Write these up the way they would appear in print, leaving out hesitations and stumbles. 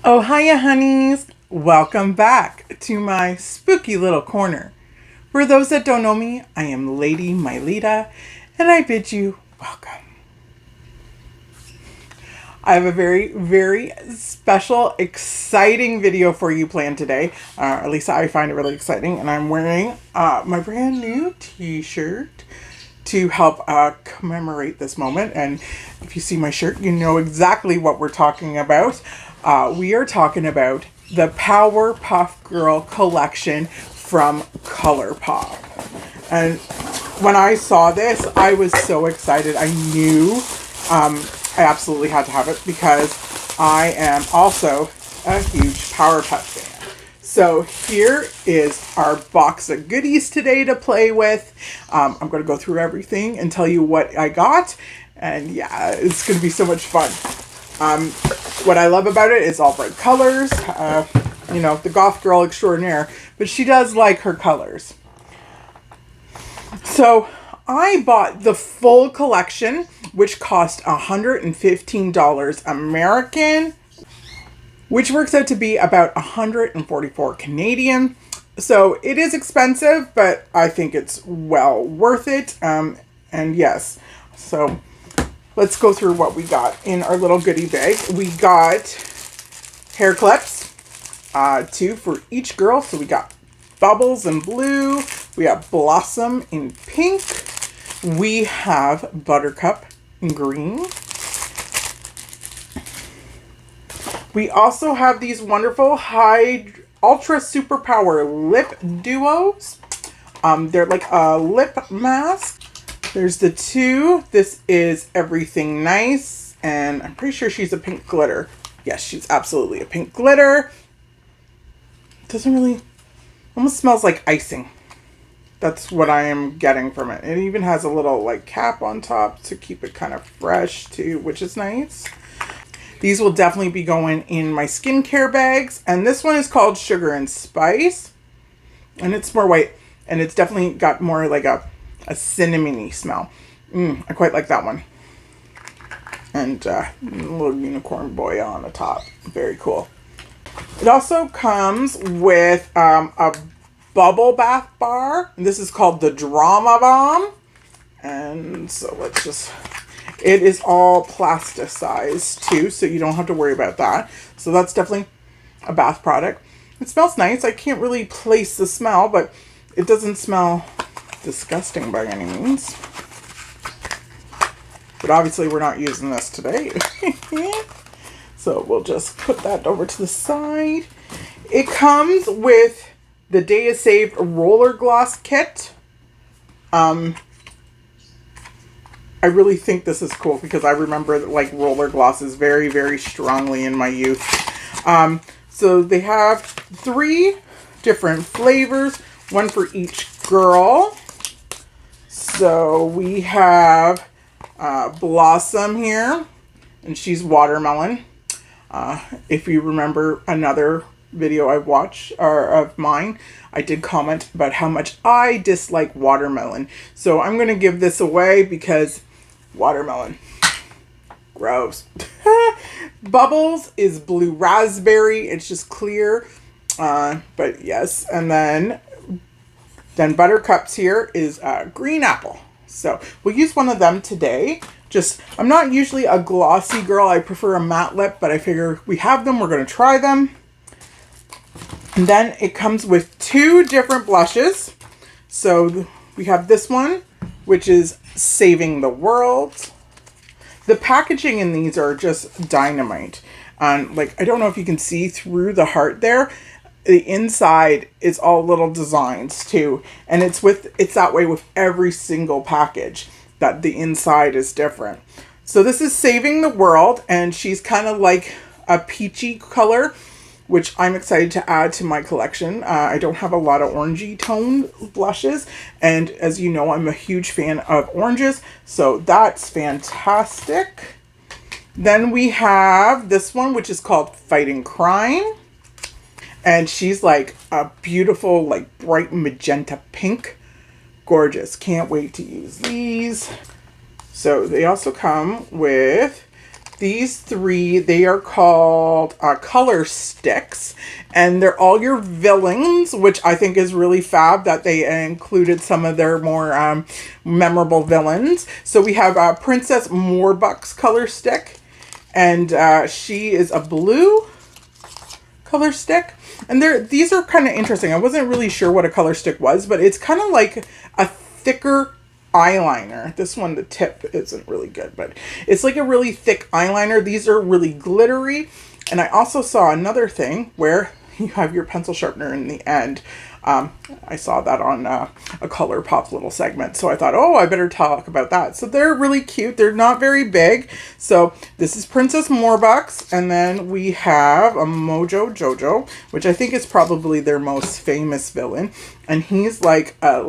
Oh, hiya, honeys. Welcome back to my spooky little corner. For those that don't know me, I am Lady Mylita, and I bid you welcome. I have a very, very special, exciting video for you planned today. At least I find it really exciting, and I'm wearing my brand new t-shirt to help commemorate this moment. And if you see my shirt, you know exactly what we're talking about. We are talking about the Powerpuff Girl collection from ColourPop. And when I saw this, I was so excited. I knew I absolutely had to have it because I am also a huge Powerpuff fan. So here is our box of goodies today to play with. I'm going to go through everything and tell you what I got. And yeah, it's going to be so much fun. What I love about it is all bright colors. You know, the goth girl extraordinaire. But she does like her colors. So I bought the full collection, which cost $115 American, which works out to be about 144 Canadian. So it is expensive, but I think it's well worth it. And yes, so let's go through what we got in our little goodie bag. We got hair clips, 2 for each girl. So we got Bubbles in blue. We have Blossom in pink. We have Buttercup in green. We also have these wonderful ultra superpower lip duos. They're like a lip mask. There's the 2. This is Everything Nice, and I'm pretty sure she's a pink glitter. Yes, she's absolutely a pink glitter. Doesn't really, almost smells like icing. That's what I am getting from it. It even has a little like cap on top to keep it kind of fresh too, which is nice. These will definitely be going in my skincare bags. And this one is called Sugar and Spice. And it's more white. And it's definitely got more like a cinnamony smell. I quite like that one. And a little unicorn boy on the top. Very cool. It also comes with a bubble bath bar. And this is called the Drama Bomb. And so let's just... It is all plasticized too, so you don't have to worry about that. So that's definitely a bath product. It smells nice. I can't really place the smell, but it doesn't smell disgusting by any means. But obviously we're not using this today. So we'll just put that over to the side. It comes with the Day is Saved roller gloss kit. I really think this is cool because I remember like roller glosses very, very strongly in my youth. So they have 3 different flavors, 1 for each girl. So we have Blossom here, and she's watermelon. If you remember another video I watched or of mine, I did comment about how much I dislike watermelon. So I'm going to give this away because watermelon. Gross. Bubbles is blue raspberry. It's just clear. But yes. And then Buttercups here is green apple. So we'll use one of them today. I'm not usually a glossy girl. I prefer a matte lip, but I figure we have them. We're going to try them. And then it comes with 2 different blushes. So we have this one, which is Saving the World. The packaging in these are just dynamite. And like, I don't know if you can see through the heart there. The inside is all little designs too. And it's that way with every single package, that the inside is different. So this is Saving the World, and she's kind of like a peachy color, which I'm excited to add to my collection. I don't have a lot of orangey toned blushes, and as you know, I'm a huge fan of oranges, so that's fantastic. Then we have this one, which is called Fighting Crime, and she's like a beautiful, like bright magenta pink. Gorgeous. Can't wait to use these. So they also come with these three, they are called color sticks, and they're all your villains, which I think is really fab that they included some of their more memorable villains. So we have Princess Morbuck's color stick, and she is a blue color stick. And these are kind of interesting. I wasn't really sure what a color stick was, but it's kind of like a thicker eyeliner. This one, the tip isn't really good, but it's like a really thick eyeliner. These are really glittery. And I also saw another thing where you have your pencil sharpener in the end. I saw that on a ColourPop little segment. So I thought, oh, I better talk about that. So they're really cute. They're not very big. So this is Princess Morbuck's. And then we have a Mojo Jojo, which I think is probably their most famous villain. And he's like a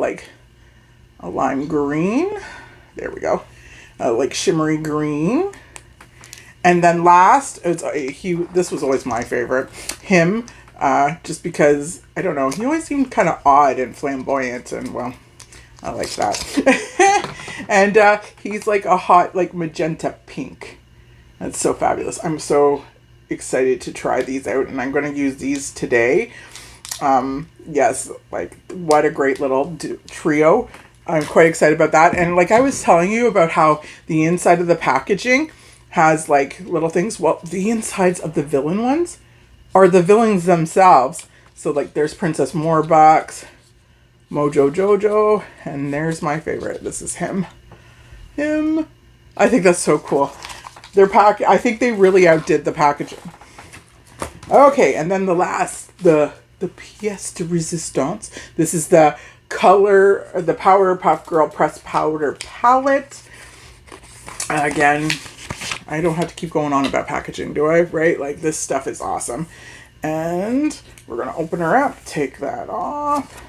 lime green. There we go. Like shimmery green. And then last, this was always my favorite. Him, just because, I don't know, he always seemed kind of odd and flamboyant, and well, I like that. And he's like a hot, like magenta pink. That's so fabulous. I'm so excited to try these out, and I'm going to use these today. Yes, like what a great little trio. I'm quite excited about that. And like I was telling you about how the inside of the packaging has like little things. Well, the insides of the villain ones are the villains themselves. So like there's Princess Morbuck's, Mojo Jojo, and there's my favorite. This is him. I think that's so cool. I think they really outdid the packaging. Okay, and then the pièce de résistance. This is the Powerpuff Girl Pressed Powder Palette. Again, I don't have to keep going on about packaging, do I? Right? Like, this stuff is awesome. And we're going to open her up, take that off.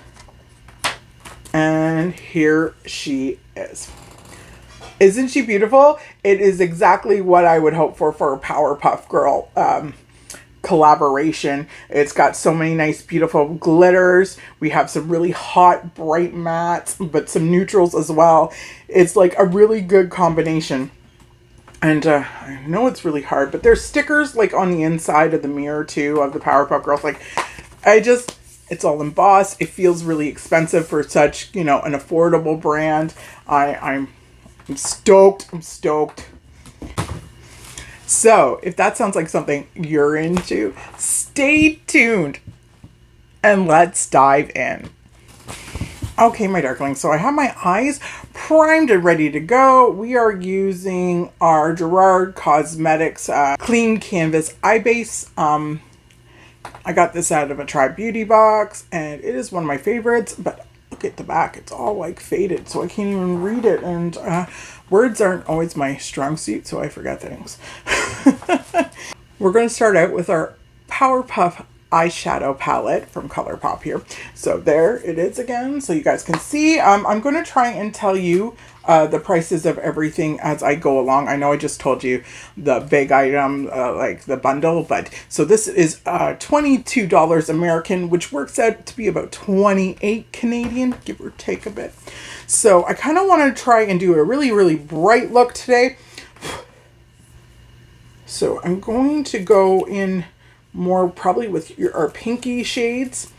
And here she is. Isn't she beautiful? It is exactly what I would hope for a Powerpuff Girl collaboration. It's got so many nice beautiful glitters. We have some really hot bright mattes, but some neutrals as well. It's like a really good combination. And I know it's really hard, but there's stickers like on the inside of the mirror too of the Powerpuff Girls. Like it's all embossed. It feels really expensive for such, an affordable brand. I'm stoked. I'm stoked. So, if that sounds like something you're into, stay tuned and let's dive in. Okay, my darklings, so I have my eyes primed and ready to go. We are using our Gerard Cosmetics Clean Canvas Eye Base. I got this out of a Try Beauty box, and it is one of my favorites, but look at the back. It's all like faded, so I can't even read it, and words aren't always my strong suit, so I forget things. We're going to start out with our Powerpuff eyeshadow palette from ColourPop here. So there it is again, so you guys can see. I'm going to try and tell you the prices of everything as I go along. I know I just told you the big item, like the bundle, but so this is $22 American, which works out to be about 28 Canadian, give or take a bit. So I kind of want to try and do a really, really bright look today. So I'm going to go in more probably with our pinky shades.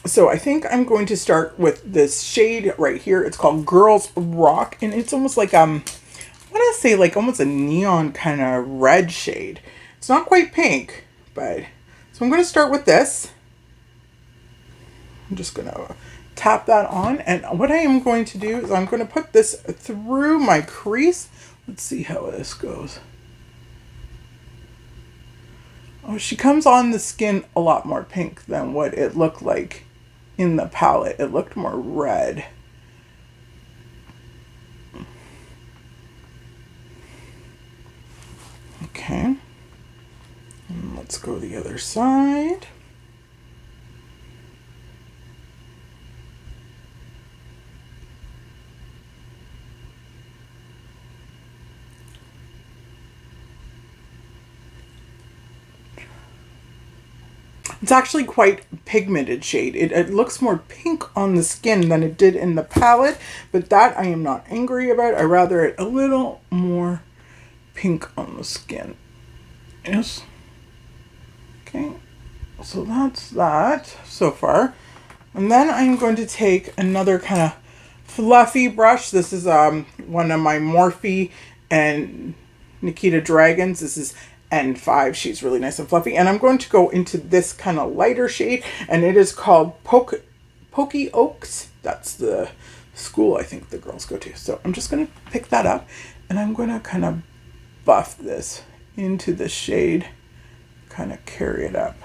So I think I'm going to start with this shade right here. It's called Girls Rock, and it's almost like I want to say like almost a neon kind of red shade. It's not quite pink, but so I'm going to start with this. I'm just going to tap that on, and what I am going to do is I'm going to put this through my crease. Let's see how this goes. Oh, she comes on the skin a lot more pink than what it looked like in the palette. It looked more red. Okay. And let's go the other side. It's actually quite pigmented shade. It looks more pink on the skin than it did in the palette, but that I am not angry about. I rather it a little more pink on on the skin. Yes. Okay. So that's that so far. And then I'm going to take another kind of fluffy brush. This is one of my Morphe and Nikita Dragons. This is N5. She's really nice and fluffy. And I'm going to go into this kind of lighter shade, and it is called Pokey Oaks. That's the school I think the girls go to. So I'm just going to pick that up, and I'm going to kind of buff this into the shade, kind of carry it up.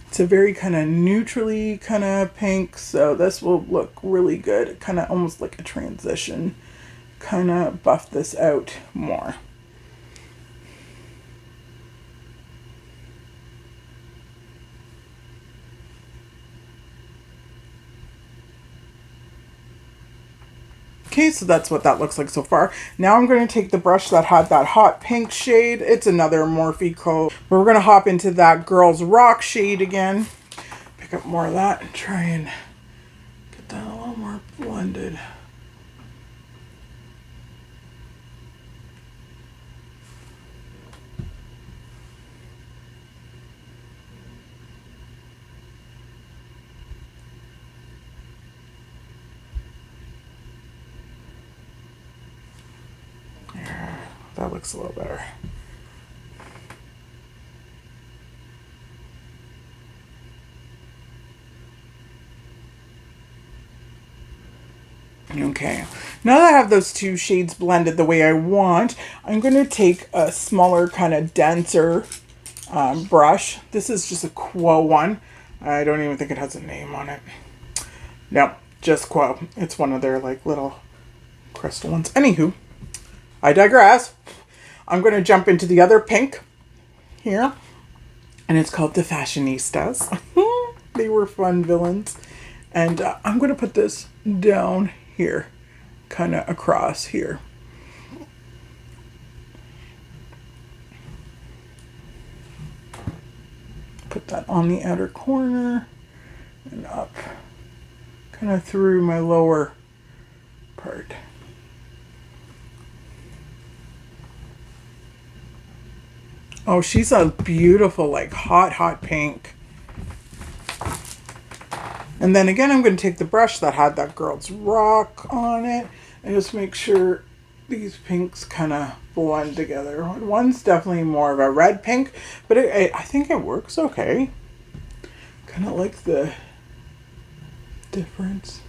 It's a very kind of neutrally kind of pink, so this will look really good. Kind of almost like a transition. Kind of buff this out more. Okay, so that's what that looks like so far. Now I'm going to take the brush that had that hot pink shade. It's another Morphe coat. We're going to hop into that Girls Rock shade again. Pick up more of that and try and get that a little more blended. That looks a little better. Okay, now that I have those two shades blended the way I want, I'm going to take a smaller, kind of denser brush. This is just a Quo one. I don't even think it has a name on it. No, just Quo. It's one of their like little crystal ones. Anywho, I digress. I'm going to jump into the other pink here, and it's called the Fashionistas. They were fun villains. And I'm going to put this down here, kind of across here. Put that on the outer corner and up, kind of through my lower part. Oh, she's a beautiful, like hot pink. And then again, I'm going to take the brush that had that Girls Rock on it and just make sure these pinks kind of blend together. One's definitely more of a red pink, but I think it works okay. Kind of like the difference.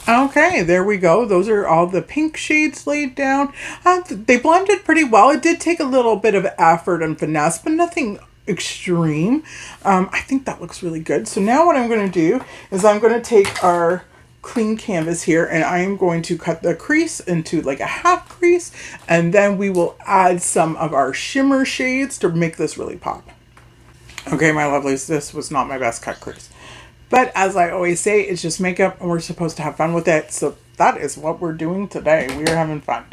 Okay, there we go. Those are all the pink shades laid down. They blended pretty well. It did take a little bit of effort and finesse, but nothing extreme. I think that looks really good. So now what I'm going to do is I'm going to take our clean canvas here, and I am going to cut the crease into like a half crease, and then we will add some of our shimmer shades to make this really pop. Okay, my lovelies, this was not my best cut crease. But as I always say, it's just makeup and we're supposed to have fun with it. So that is what we're doing today. We are having fun.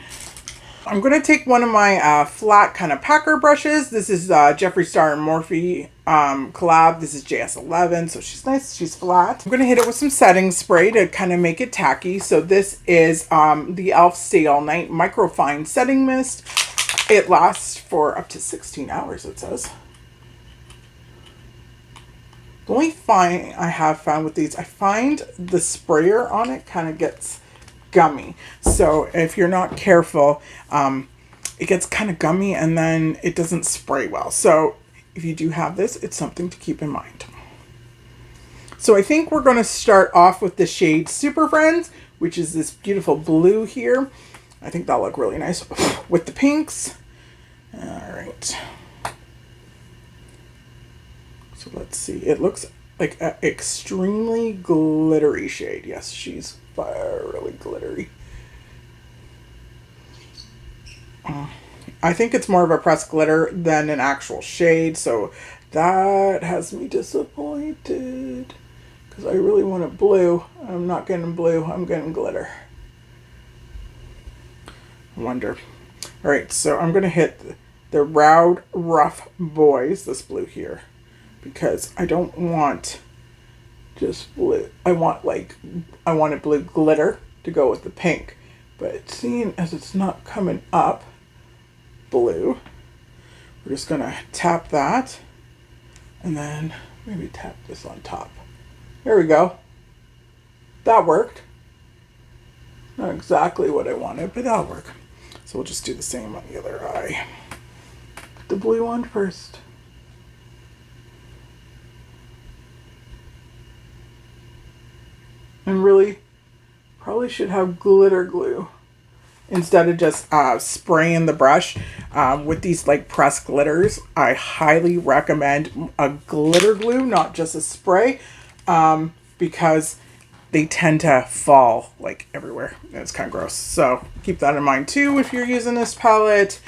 I'm going to take one of my flat kind of packer brushes. This is Jeffree Star and Morphe collab. This is JS11, so she's nice. She's flat. I'm going to hit it with some setting spray to kind of make it tacky. So this is the e.l.f. Stay All Night Microfine Setting Mist. It lasts for up to 16 hours, it says. The only thing I have found with these, I find the sprayer on it kind of gets gummy. So if you're not careful, it gets kind of gummy and then it doesn't spray well. So if you do have this, it's something to keep in mind. So I think we're going to start off with the shade Super Friends, which is this beautiful blue here. I think that'll look really nice with the pinks. All right. So let's see. It looks like an extremely glittery shade. Yes, she's really glittery. I think it's more of a pressed glitter than an actual shade, so that has me disappointed. Because I really wanted blue. I'm not getting blue. I'm getting glitter. I wonder. Alright, so I'm going to hit the Rowd Rough Boys, this blue here. Because I don't want just blue. I wanted blue glitter to go with the pink. But seeing as it's not coming up blue, we're just gonna tap that and then maybe tap this on top. There we go. That worked. Not exactly what I wanted, but that'll work. So we'll just do the same on the other eye. The blue one first. And really, probably should have glitter glue instead of just spraying the brush with these like pressed glitters. I highly recommend a glitter glue, not just a spray, because they tend to fall like everywhere. It's kind of gross. So keep that in mind too if you're using this palette.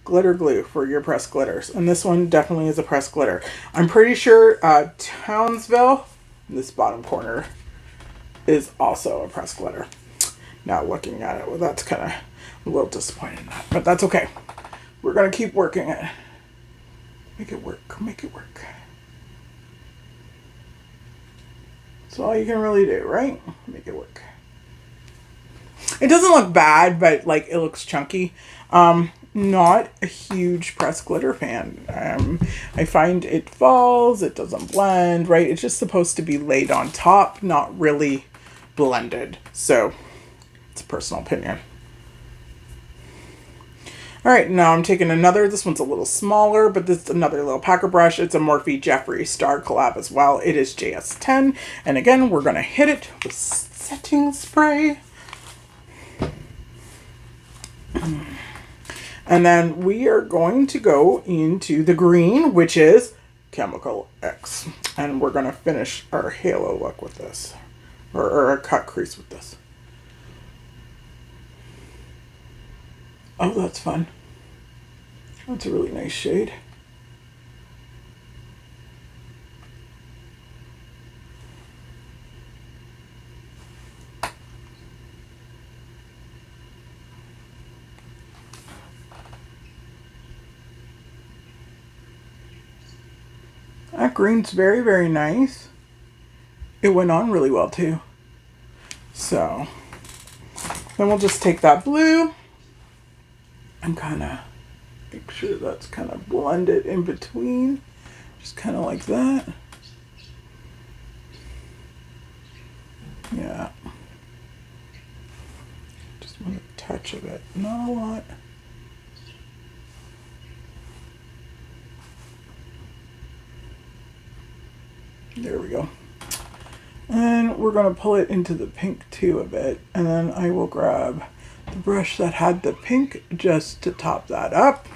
Glitter glue for your pressed glitters. And this one definitely is a pressed glitter. I'm pretty sure Townsville, this bottom corner, is also a pressed glitter. Now looking at it, well, that's kind of a little disappointing in that, but that's okay. We're going to keep working it. Make it work. Make it work. That's all you can really do, right? Make it work. It doesn't look bad, but like it looks chunky. Not a huge pressed glitter fan. I find it falls, it doesn't blend, right? It's just supposed to be laid on top, not really blended. So it's a personal opinion. All right, now I'm taking another, this one's a little smaller, but this is another little packer brush. It's a Morphe Jeffree Star collab as well. It is JS10. And again, we're gonna hit it with setting spray. And then we are going to go into the green, which is Chemical X. And we're gonna finish our halo look with this, or a cut crease with this. Oh, that's fun. That's a really nice shade. That green's very, very nice. It went on really well too. So then we'll just take that blue and kind of make sure that's kind of blended in between. Just kind of like that. Yeah. Just want a touch of it, not a lot. There we go. And we're going to pull it into the pink too a bit. And then I will grab the brush that had the pink just to top that up.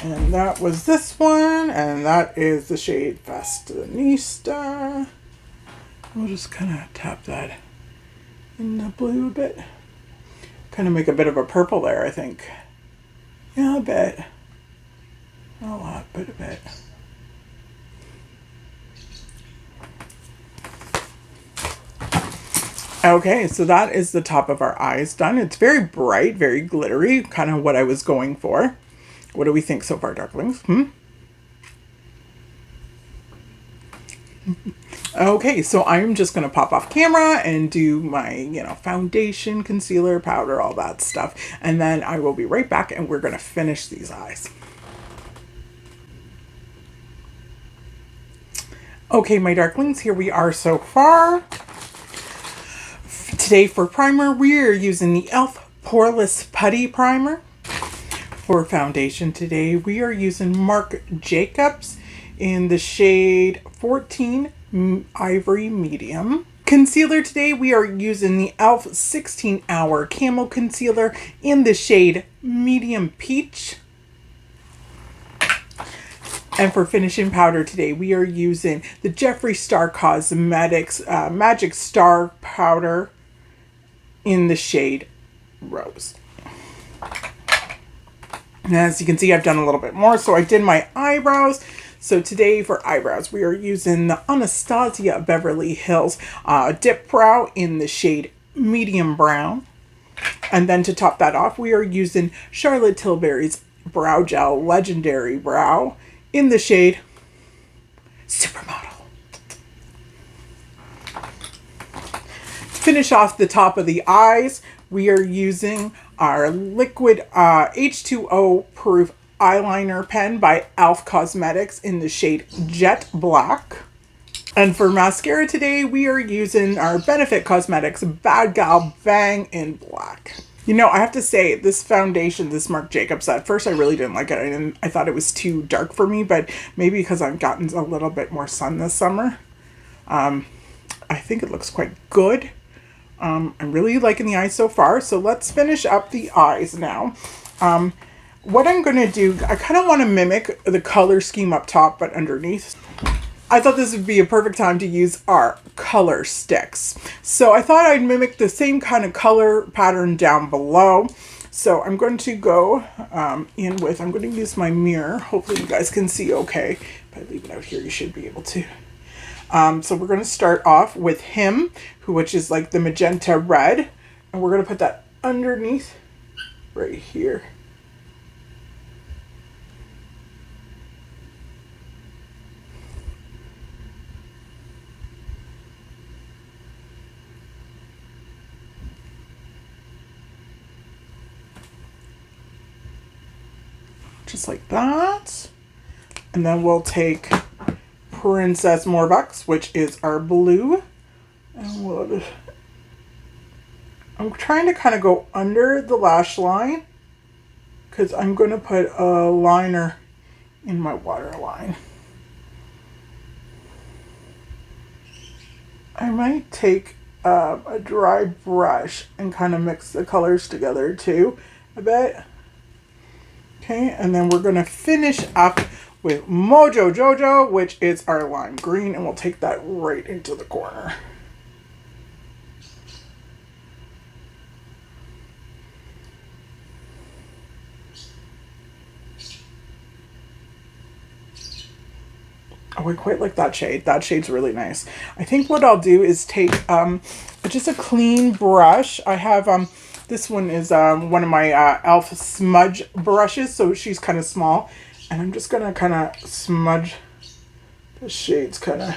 And that was this one. And that is the shade Fashionista. We'll just kind of tap that in the blue a bit. Kind of make a bit of a purple there, I think. Yeah, a bit. Not a lot, but a bit. Okay, so that is the top of our eyes done. It's very bright, very glittery, kind of what I was going for. What do we think so far, darklings? Okay, so I'm just going to pop off camera and do my, foundation, concealer, powder, all that stuff. And then I will be right back and we're going to finish these eyes. Okay, my darklings, here we are so far. Today for primer, we are using the e.l.f. Poreless Putty Primer. For foundation today, we are using Marc Jacobs in the shade 14 Ivory Medium. Concealer today, we are using the e.l.f. 16 Hour Camo Concealer in the shade Medium Peach. And for finishing powder today, we are using the Jeffree Star Cosmetics Magic Star Powder in the shade Rose. And as you can see, I've done a little bit more. So I did my eyebrows. So today for eyebrows, we are using the Anastasia Beverly Hills Dip Brow in the shade Medium Brown. And then to top that off, we are using Charlotte Tilbury's Brow Gel Legendary Brow in the shade Supermodel. finish off the top of the eyes, we are using our liquid H2O proof eyeliner pen by e.l.f. Cosmetics in the shade Jet Black. And for mascara today, we are using our Benefit Cosmetics Bad Gal Bang in black. You know, I have to say, this foundation, this Marc Jacobs, at first I really didn't like it. I thought it was too dark for me, but maybe because I've gotten a little bit more sun this summer. I think it looks quite good. I'm really liking the eyes so far. So let's finish up the eyes now. What I'm going to do, I kind of want to mimic the color scheme up top, but underneath. I thought this would be a perfect time to use our color sticks. So I thought I'd mimic the same kind of color pattern down below. So I'm going to go I'm going to use my mirror. Hopefully you guys can see okay. If I leave it out here, you should be able to. So we're going to start off with him, which is like the magenta red. And we're going to put that underneath right here. Just like that. And then we'll take Princess Morbucks, which is our blue. And I'm trying to kind of go under the lash line because I'm going to put a liner in my waterline. I might take a dry brush and kind of mix the colors together too a bit. Okay, and then we're going to finish up with Mojo Jojo, which is our lime green, and we'll take that right into the corner. Oh, I quite like that shade. That shade's really nice. I think what I'll do is take just a clean brush. I have this one is one of my e.l.f. smudge brushes, so she's kind of small. And I'm just going to kind of smudge the shades kind of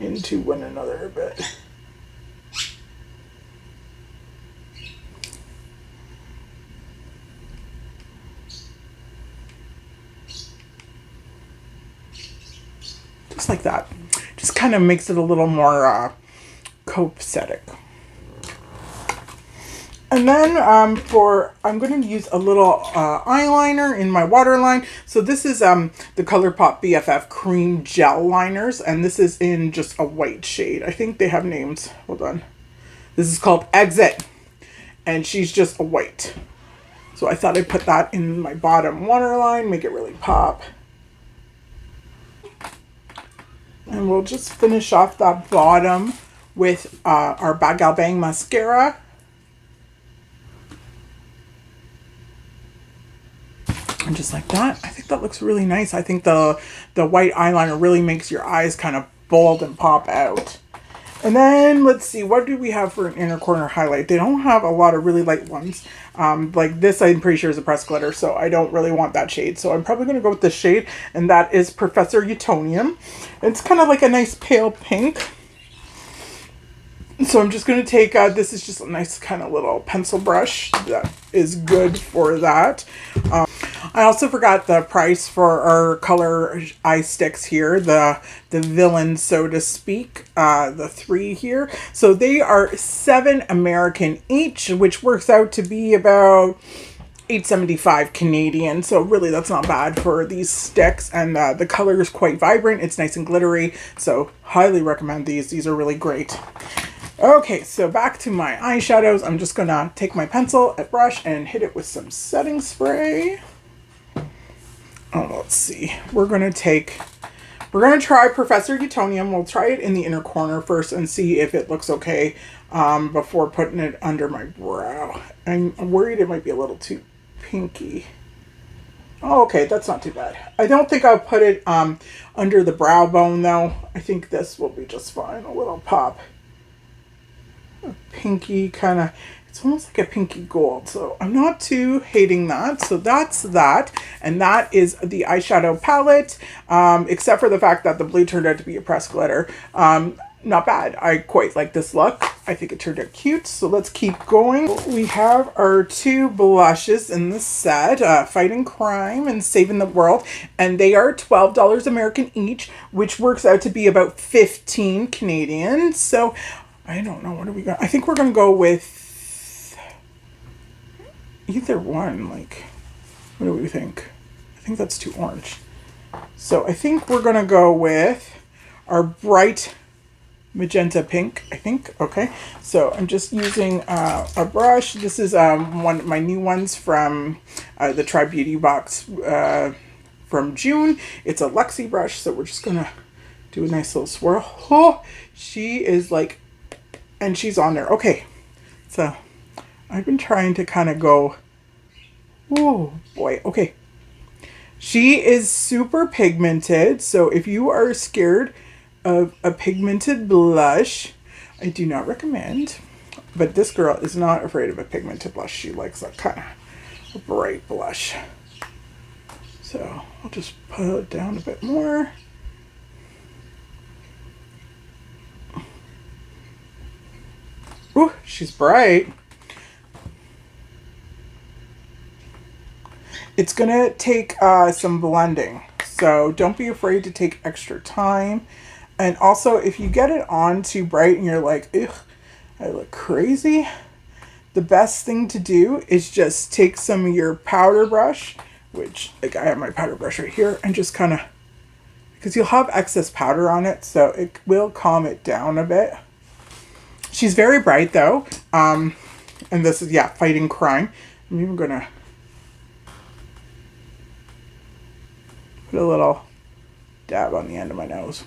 into one another a bit. Just like that. Just kind of makes it a little more copacetic. And then I'm going to use a little eyeliner in my waterline. So this is the ColourPop BFF Cream Gel Liners. And this is in just a white shade. I think they have names. Hold on. This is called Exit. And she's just a white. So I thought I'd put that in my bottom waterline. Make it really pop. And we'll just finish off that bottom with our Bad Gal Bang mascara. And just like that, I think that looks really nice. I think the white eyeliner really makes your eyes kind of bold and pop out. And then let's see, what do we have for an inner corner highlight? They don't have a lot of really light ones. Like this, I'm pretty sure is a pressed glitter, so I don't really want that shade. So I'm probably going to go with this shade, and that is Professor Utonium. It's kind of like a nice pale pink. So I'm just going to take, this is just a nice kind of little pencil brush that is good for that. I also forgot the price for our color eye sticks here, the villain, so to speak, the 3 here. So they are $7 American each, which works out to be about $8.75 Canadian. So really that's not bad for these sticks, and the color is quite vibrant. It's nice and glittery, so highly recommend these. These are really great. Okay, so back to my eyeshadows. I'm just gonna take my pencil, a brush, and hit it with some setting spray. Oh, let's see. We're gonna try Professor Utonium. We'll try it in the inner corner first and see if it looks okay before putting it under my brow. I'm worried it might be a little too pinky. Oh, okay, that's not too bad. I don't think I'll put it under the brow bone though. I think this will be just fine. A little pop. A pinky kind of, it's almost like a pinky gold, so I'm not too hating that. So that's that, and that is the eyeshadow palette, except for the fact that the blue turned out to be a pressed glitter. Not bad. I quite like this look. I think it turned out cute, so let's keep going. We have our 2 blushes in the set, Fighting Crime and Saving the World, and they are $12 American each, which works out to be about 15 Canadian. So I don't know, what are we going? I think we're going to go with either one. Like, what do we think? I think that's too orange. So I think we're going to go with our bright magenta pink, I think. Okay, so I'm just using a brush. This is one of my new ones from the Try Beauty box from June. It's a Luxie brush, so we're just gonna do a nice little swirl. Oh, she is like, and she's on there. Okay, so I've been trying to kind of go, oh boy, okay. She is super pigmented, so if you are scared of a pigmented blush, I do not recommend. But this girl is not afraid of a pigmented blush. She likes a kind of bright blush. So I'll just put it down a bit more. Ooh, she's bright. It's gonna take some blending, so don't be afraid to take extra time. And also, if you get it on too bright and you're like, ugh, I look crazy, the best thing to do is just take some of your powder brush, which, like, I have my powder brush right here, and just kind of, because you'll have excess powder on it, so it will calm it down a bit. She's very bright though, and this is, yeah, Fighting Crime. I'm even gonna put a little dab on the end of my nose.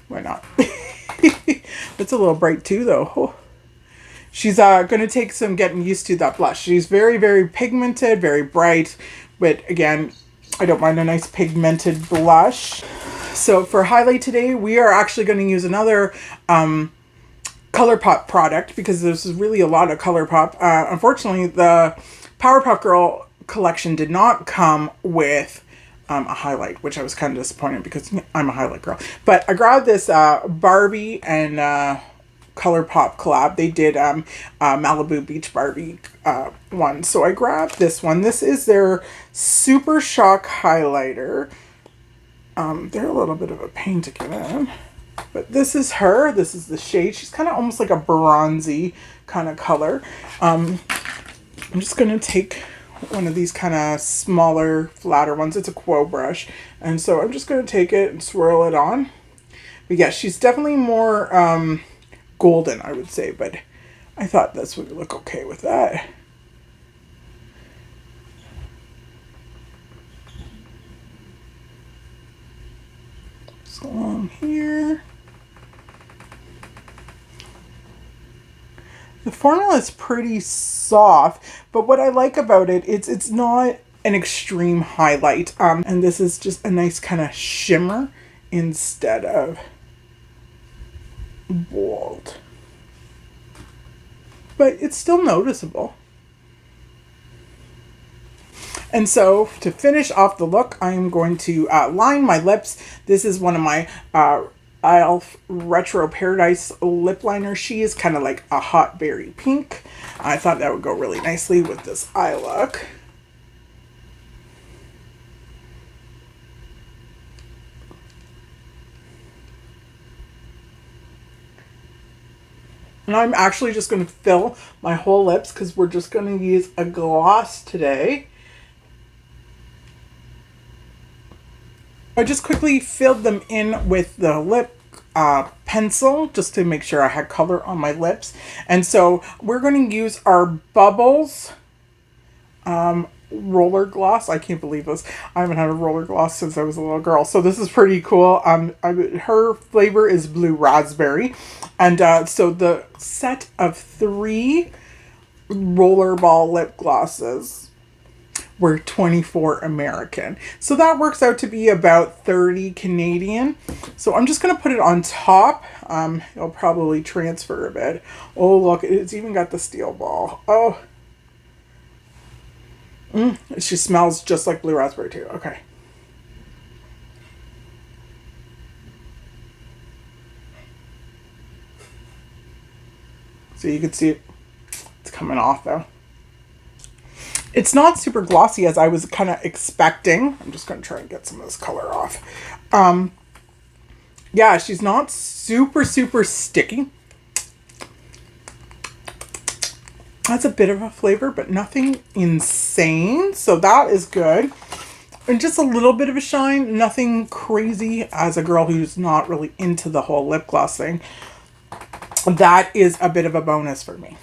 Why not? It's a little bright too, though. Oh. She's going to take some getting used to that blush. She's very, very pigmented, very bright. But again, I don't mind a nice pigmented blush. So for highlight today, we are actually going to use another ColourPop product, because there's really a lot of ColourPop. Unfortunately, the Powerpuff Girl collection did not come with a highlight, which I was kind of disappointed because I'm a highlight girl. But I grabbed this Barbie and ColourPop collab. They did Malibu Beach Barbie one. So I grabbed this one. This is their Super Shock highlighter. They're a little bit of a pain to get in. But this is her. This is the shade. She's kind of almost like a bronzy kind of color. I'm just going to take one of these kind of smaller, flatter ones. It's a Quo brush. And so I'm just going to take it and swirl it on. But yeah, she's definitely more golden, I would say. But I thought this would look okay with that. So along here. The formula is pretty soft, but what I like about it, it's not an extreme highlight. And this is just a nice kind of shimmer instead of bold. But it's still noticeable. And so to finish off the look, I am going to line my lips. This is one of my e.l.f. Retro Paradise lip liner. She is kind of like a hot berry pink. I thought that would go really nicely with this eye look. And I'm actually just going to fill my whole lips because we're just going to use a gloss today. I just quickly filled them in with the lip pencil just to make sure I had color on my lips. And so we're going to use our Bubbles roller gloss. I can't believe this. I haven't had a roller gloss since I was a little girl. So this is pretty cool. Her flavor is blue raspberry. And so the set of 3 rollerball lip glosses were 24 American. So that works out to be about 30 Canadian. So I'm just going to put it on top. It'll probably transfer a bit. Oh, look, it's even got the steel ball. Oh. She smells just like blue raspberry too. Okay. So you can see it. It's coming off though. It's not super glossy as I was kind of expecting. I'm just going to try and get some of this color off. Yeah, she's not super sticky. That's a bit of a flavor, but nothing insane. So that is good. And just a little bit of a shine. Nothing crazy as a girl who's not really into the whole lip gloss thing. That is a bit of a bonus for me.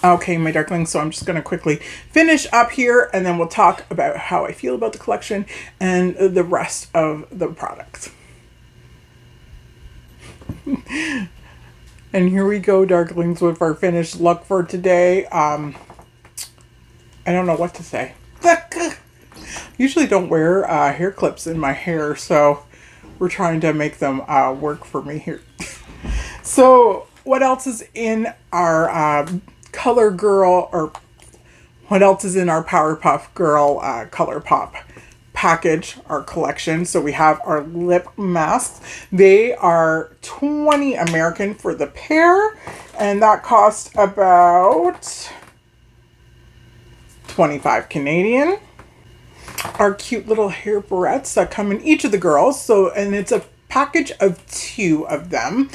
Okay, my darklings, so I'm just going to quickly finish up here and then we'll talk about how I feel about the collection and the rest of the products. And here we go, darklings, with our finished look for today. I don't know what to say. Usually don't wear hair clips in my hair, so we're trying to make them work for me here. So what else is in our Color Girl, or what else is in our Powerpuff Girl ColourPop package, our collection? So we have our lip masks. They are 20 American for the pair, and that cost about 25 Canadian. Our cute little hair barrettes that come in each of the girls. So, and it's a package of 2 of them.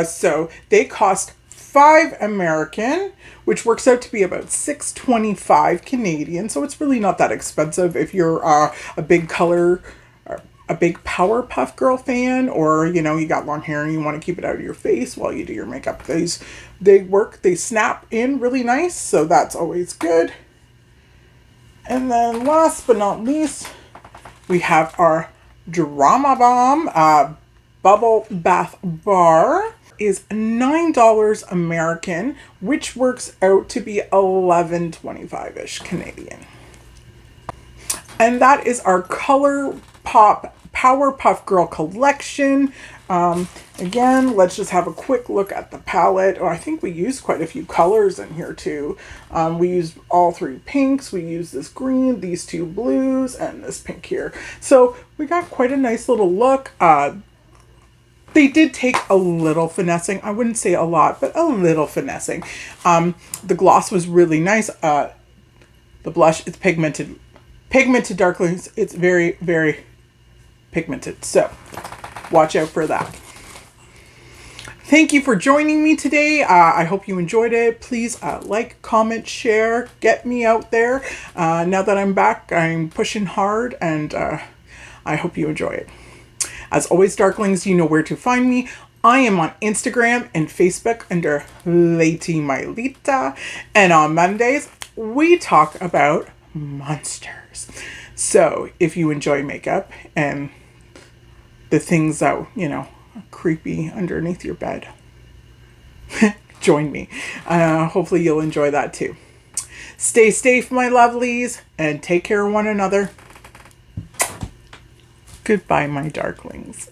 So they cost 5 American, which works out to be about $6.25 Canadian. So it's really not that expensive if you're a big Powerpuff Girl fan, or, you know, you got long hair and you want to keep it out of your face while you do your makeup. They work, they snap in really nice. So that's always good. And then last but not least, we have our Drama Bomb Bubble Bath Bar. Is $9 American, which works out to be $11.25-ish Canadian. And that is our ColourPop Powerpuff Girl collection. Again, let's just have a quick look at the palette. Oh, I think we used quite a few colors in here too. We used all 3 pinks. We used this green, these 2 blues, and this pink here. So we got quite a nice little look. They did take a little finessing. I wouldn't say a lot, but a little finessing. The gloss was really nice. The blush is pigmented. Pigmented darklings. It's very, very pigmented. So watch out for that. Thank you for joining me today. I hope you enjoyed it. Please like, comment, share. Get me out there. Now that I'm back, I'm pushing hard, and I hope you enjoy it. As always, darklings, you know where to find me. I am on Instagram and Facebook under ladymylitta. And on Mondays, we talk about monsters. So if you enjoy makeup and the things that, you know, are creepy underneath your bed, join me. Hopefully you'll enjoy that too. Stay safe, my lovelies, and take care of one another. Goodbye, my darklings.